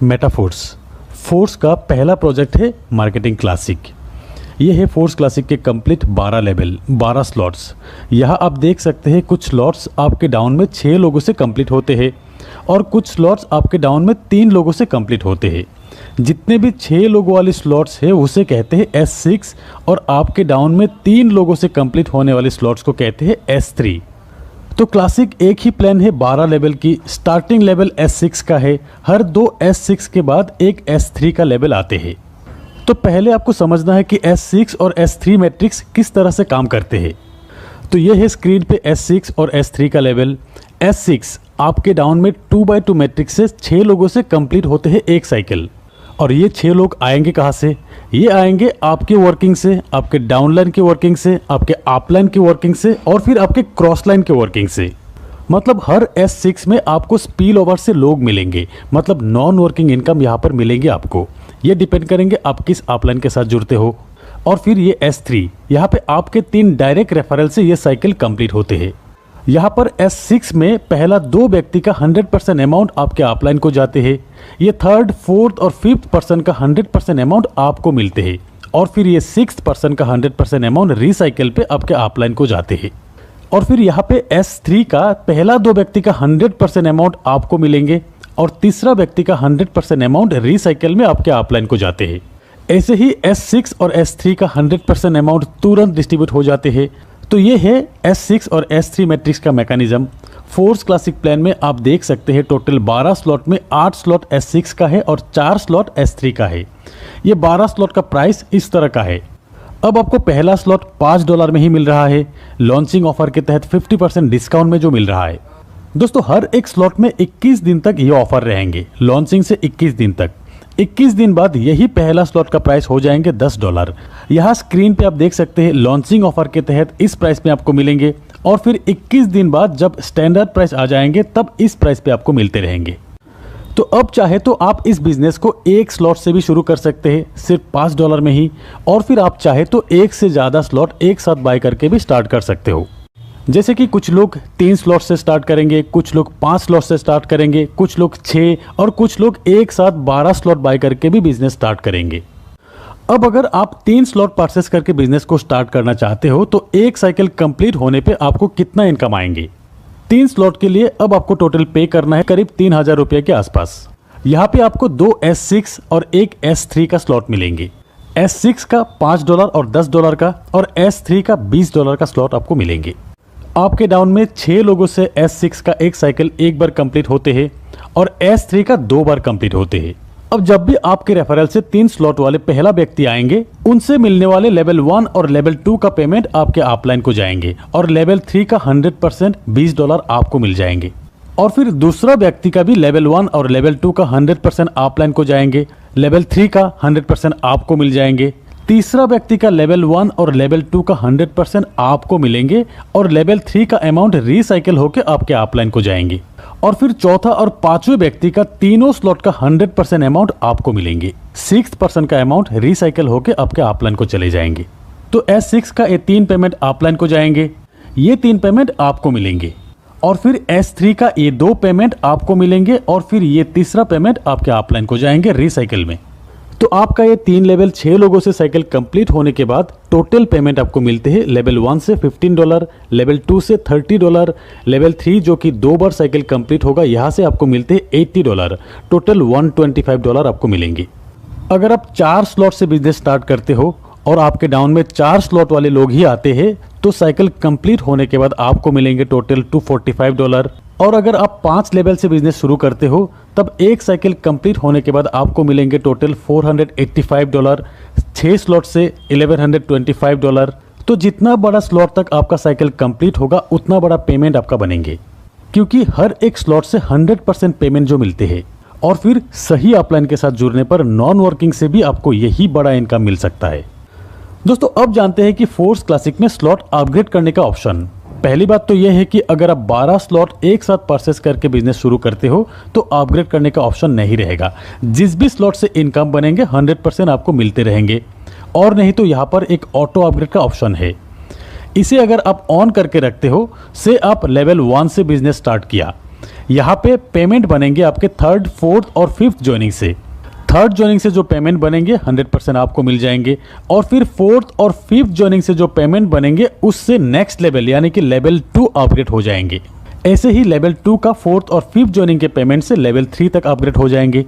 Metaphors force का पहला project है मार्केटिंग क्लासिक। ये है फोर्स क्लासिक के कंप्लीट 12 लेवल 12 स्लॉट्स। यहाँ आप देख सकते हैं कुछ स्लॉट्स आपके डाउन में 6 लोगों से कंप्लीट होते हैं और कुछ स्लॉट्स आपके डाउन में 3 लोगों से कंप्लीट होते हैं। जितने भी 6 लोगों वाले स्लॉट्स है उसे कहते हैं S6 और आपके डाउन में 3 लोगों से कंप्लीट होने वाले स्लॉट्स को कहते हैं S3। तो क्लासिक एक ही प्लान है 12 लेवल की। स्टार्टिंग लेवल S6 का है, हर 2 S6 के बाद एक S3 का लेवल आते हैं। तो पहले आपको समझना है कि S6 और S3 मैट्रिक्स किस तरह से काम करते हैं। तो ये है स्क्रीन पे S6 और S3 का लेवल। S6 आपके डाउन में 2x2 मैट्रिक्स से 6 लोगों से कंप्लीट होते हैं एक साइकिल। और ये 6 लोग आएंगे कहाँ से? ये आएंगे आपके वर्किंग से, आपके डाउनलाइन की वर्किंग से, आपके अपलाइन की वर्किंग से और फिर आपके क्रॉस लाइन की वर्किंग से। मतलब हर S6 में आपको स्पिल ओवर से लोग मिलेंगे, मतलब नॉन वर्किंग इनकम यहाँ पर मिलेंगे आपको। ये डिपेंड करेंगे आप किस अपलाइन के साथ जुड़ते हो। और फिर ये S3 यहाँ पे आपके 3 डायरेक्ट रेफरल से ये साइकिल कंप्लीट होते हैं। यहाँ पर S6 में पहला 2 व्यक्ति का 100% अमाउंट आपके अपलाइन को जाते हैं। ये 3rd, 4th और 5th पर्सन का 100% अमाउंट आपको मिलते हैं और फिर ये 6th पर्सन का 100% अमाउंट रिसाइकिल पे आपके अपलाइन को जाते हैं। और फिर यहाँ पे S3 का पहला 2 व्यक्ति का 100% अमाउंट आपको मिलेंगे और तीसरा व्यक्ति का 100% अमाउंट रिसाइकिल में आपके अपलाइन को जाते हैं। ऐसे ही S6 और S3 का 100% अमाउंट तुरंत डिस्ट्रीब्यूट हो जाते हैं। तो ये है S6 और S3 मैट्रिक्स का मैकेनिज्म। फोर्स क्लासिक प्लान में आप देख सकते हैं टोटल 12 स्लॉट में 8 स्लॉट S6 का है और 4 स्लॉट S3 का है। ये 12 स्लॉट का प्राइस इस तरह का है। अब आपको पहला स्लॉट $5 में ही मिल रहा है, लॉन्चिंग ऑफर के तहत 50% डिस्काउंट में जो मिल रहा है। दोस्तों हर एक स्लॉट में 21 दिन तक ये ऑफर रहेंगे, लॉन्चिंग से 21 दिन तक। 21 दिन बाद यही पहला स्लॉट का प्राइस हो जाएंगे $10। यहाँ स्क्रीन पे आप देख सकते हैं लॉन्चिंग ऑफर के तहत इस प्राइस में आपको मिलेंगे और फिर 21 दिन बाद जब स्टैंडर्ड प्राइस आ जाएंगे तब इस प्राइस पे आपको मिलते रहेंगे। तो अब चाहे तो आप इस बिजनेस को एक स्लॉट से भी शुरू कर सकते हैं सिर्फ $5 में ही, और फिर आप चाहे तो एक से ज़्यादा स्लॉट एक साथ बाय करके भी स्टार्ट कर सकते हो। जैसे कि कुछ लोग 3 स्लॉट से स्टार्ट करेंगे, कुछ लोग 5 स्लॉट से स्टार्ट करेंगे, कुछ लोग 6 और कुछ लोग एक साथ 12 स्लॉट बाय करके भी बिजनेस स्टार्ट करेंगे। अब अगर आप 3 स्लॉट परचेस करके बिजनेस को स्टार्ट करना चाहते हो तो एक साइकिल कंप्लीट होने पे आपको कितना इनकम आएंगे? 3 स्लॉट के लिए अब आपको टोटल पे करना है करीब 3000 रुपये के आसपास। यहाँ पे आपको 2 S6 और एक S3 का स्लॉट मिलेंगे। S6 का $5 और $10 का और S3 का $20 का स्लॉट आपको मिलेंगे। आपके डाउन में 6 लोगों से S6 का एक साइकिल एक बार कंप्लीट होते हैं और S3 का 2 बार कंप्लीट होते हैं। अब जब भी आपके रेफरल से 3 स्लॉट वाले पहला व्यक्ति आएंगे उनसे मिलने वाले लेवल 1 और लेवल 2 का पेमेंट आपके अपलाइन को जाएंगे और लेवल 3 का 100% $20 आपको मिल जाएंगे। और फिर दूसरा व्यक्ति का भी लेवल 1 और लेवल 2 का 100% अपलाइन को जाएंगे, लेवल 3 का 100% आपको मिल जाएंगे। तीसरा व्यक्ति का लेवल 1 और लेवल 2 का 100% आपको मिलेंगे और लेवल 3 का अमाउंट रिसाइकिल होकर आपके अपलाइन को जाएंगे। और फिर चौथा और पांचवें व्यक्ति का तीनों स्लॉट का 100% अमाउंट आपको मिलेंगे। 6th पर्सन का अमाउंट रिसाइकिल होकर आपके अपलाइन को चले जाएंगे। तो S6 का ये 3 पेमेंट अपलाइन को जाएंगे, ये 3 पेमेंट आपको मिलेंगे और फिर S3 का ये 2 पेमेंट आपको मिलेंगे और फिर ये तीसरा पेमेंट आपके अपलाइन को जाएंगे रिसाइकिल में। तो आपका ये 3 लेवल 6 लोगों से साइकिल कंप्लीट होने के बाद टोटल पेमेंट आपको मिलते हैं लेवल 1 से $15, लेवल 2 से $30, लेवल 3 जो कि 2 बार साइकिल कंप्लीट होगा यहाँ से आपको मिलते हैं $80। टोटल $125 आपको मिलेंगे। अगर आप 4 स्लॉट से बिजनेस स्टार्ट करते हो और आपके डाउन में 4 स्लॉट वाले लोग ही आते हैं तो साइकिल कंप्लीट होने के बाद आपको मिलेंगे टोटल $245। और अगर आप 5 लेवल से बिजनेस शुरू करते हो तब एक साइकिल कंप्लीट होने के बाद आपको मिलेंगे टोटल $485। 6 स्लॉट से $1125। तो जितना बड़ा स्लॉट तक आपका साइकिल कंप्लीट होगा उतना बड़ा पेमेंट आपका बनेंगे, क्योंकि हर एक स्लॉट से 100% पेमेंट जो मिलते हैं। और फिर सही अपलाइन के साथ जुड़ने पर नॉन वर्किंग से भी आपको यही बड़ा इनकम मिल सकता है। दोस्तों अब जानते हैं कि फोर्स क्लासिक में स्लॉट अपग्रेड करने का ऑप्शन। पहली बात तो यह है कि अगर आप 12 स्लॉट एक साथ परचेस करके बिजनेस शुरू करते हो तो अपग्रेड करने का ऑप्शन नहीं रहेगा। जिस भी स्लॉट से इनकम बनेंगे 100% आपको मिलते रहेंगे। और नहीं तो यहाँ पर एक ऑटो अपग्रेड का ऑप्शन है, इसे अगर आप ऑन करके रखते हो से आप लेवल 1 से बिजनेस स्टार्ट किया, यहाँ पे पेमेंट बनेंगे आपके थर्ड, फोर्थ और फिफ्थ ज्वाइनिंग से। थर्ड ज्वाइनिंग से जो पेमेंट बनेंगे 100% आपको मिल जाएंगे, और फिर फोर्थ और फिफ्थ ज्वाइनिंग से जो पेमेंट बनेंगे उससे नेक्स्ट लेवल यानी कि लेवल 2 अपग्रेड हो जाएंगे। ऐसे ही लेवल 2 का फोर्थ और फिफ्थ ज्वाइनिंग के पेमेंट से लेवल 3 तक अपग्रेड हो जाएंगे।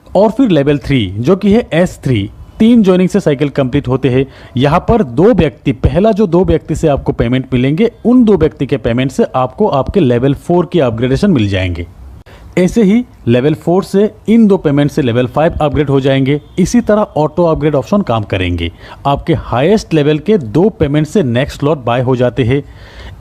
और फिर लेवल 3 जो कि है S3, 3 ज्वाइनिंग से साइकिल कंप्लीट होते हैं। यहाँ पर 2 व्यक्ति, पहला जो 2 व्यक्ति से आपको पेमेंट मिलेंगे, उन 2 व्यक्ति के पेमेंट से आपको आपके लेवल 4 की अपग्रेडेशन मिल जाएंगे। ऐसे ही लेवल 4 से इन 2 पेमेंट से लेवल 5 अपग्रेड हो जाएंगे। इसी तरह ऑटो अपग्रेड ऑप्शन काम करेंगे। आपके हाईएस्ट लेवल के 2 पेमेंट से नेक्स्ट स्लॉट बाय हो जाते हैं।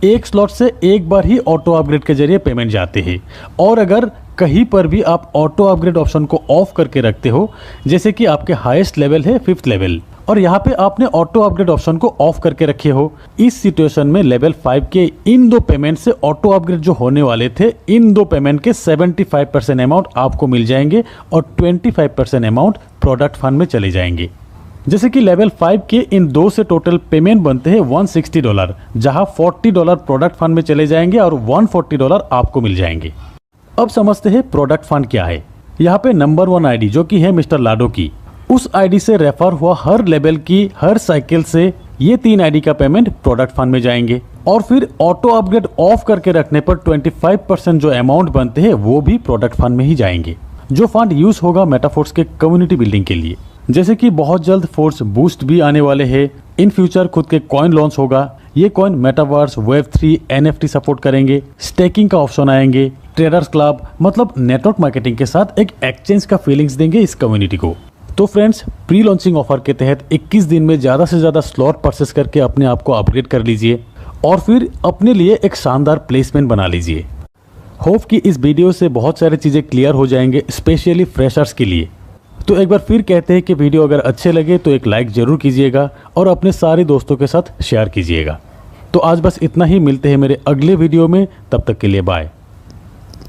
एक स्लॉट से एक बार ही ऑटो अपग्रेड के जरिए पेमेंट जाते हैं। और अगर कहीं पर भी आप ऑटो अपग्रेड ऑप्शन को ऑफ करके रखते हो, जैसे कि आपके हाईएस्ट लेवल है 5th लेवल, और यहाँ पे आपने ऑटो अपग्रेड ऑप्शन को ऑफ करके रखे हो, इस सिचुएशन में लेवल 5 के इन 2 पेमेंट से ऑटो अपग्रेड जो होने वाले थे, इन 2 पेमेंट के 75% अमाउंट आपको मिल जाएंगे और 25% अमाउंट प्रोडक्ट फंड में चले जाएंगे। जैसे कि लेवल 5 के इन 2 से टोटल पेमेंट बनते हैं $160, जहां $40 प्रोडक्ट फंड में चले जाएंगे और $140 आपको मिल जाएंगे। अब समझते हैं प्रोडक्ट फंड क्या है। यहाँ पे नंबर 1 आईडी जो कि है मिस्टर लाडो की, उस आईडी से रेफर हुआ हर लेवल की हर साइकिल से ये 3 आईडी का पेमेंट प्रोडक्ट फंड में जाएंगे। और फिर ऑटो अपग्रेड ऑफ करके रखने पर 25% जो अमाउंट बनते हैं वो भी प्रोडक्ट फंड में ही जाएंगे, जो फंड यूज होगा मेटाफोर्स के कम्युनिटी बिल्डिंग के लिए। जैसे कि बहुत जल्द फोर्स बूस्ट भी आने वाले हैं, इन फ्यूचर खुद के कॉइन लॉन्च होगा। ये coin metaverse, Web3, NFT support करेंगे, स्टेकिंग का ऑप्शन आएंगे, ट्रेडर्स क्लब, मतलब नेटवर्क मार्केटिंग के साथ एक एक्सचेंज का फीलिंग्स देंगे इस कम्युनिटी को। तो फ्रेंड्स, प्री लॉन्चिंग ऑफर के तहत 21 दिन में ज़्यादा से ज़्यादा स्लॉट परचेस करके अपने आप को अपग्रेड कर लीजिए और फिर अपने लिए एक शानदार प्लेसमेंट बना लीजिए। होप कि इस वीडियो से बहुत सारी चीज़ें क्लियर हो जाएंगे, स्पेशली फ्रेशर्स के लिए। तो एक बार फिर कहते हैं कि वीडियो अगर अच्छे लगे तो एक लाइक ज़रूर कीजिएगा और अपने सारे दोस्तों के साथ शेयर कीजिएगा। तो आज बस इतना ही, मिलते हैं मेरे अगले वीडियो में, तब तक के लिए बाय।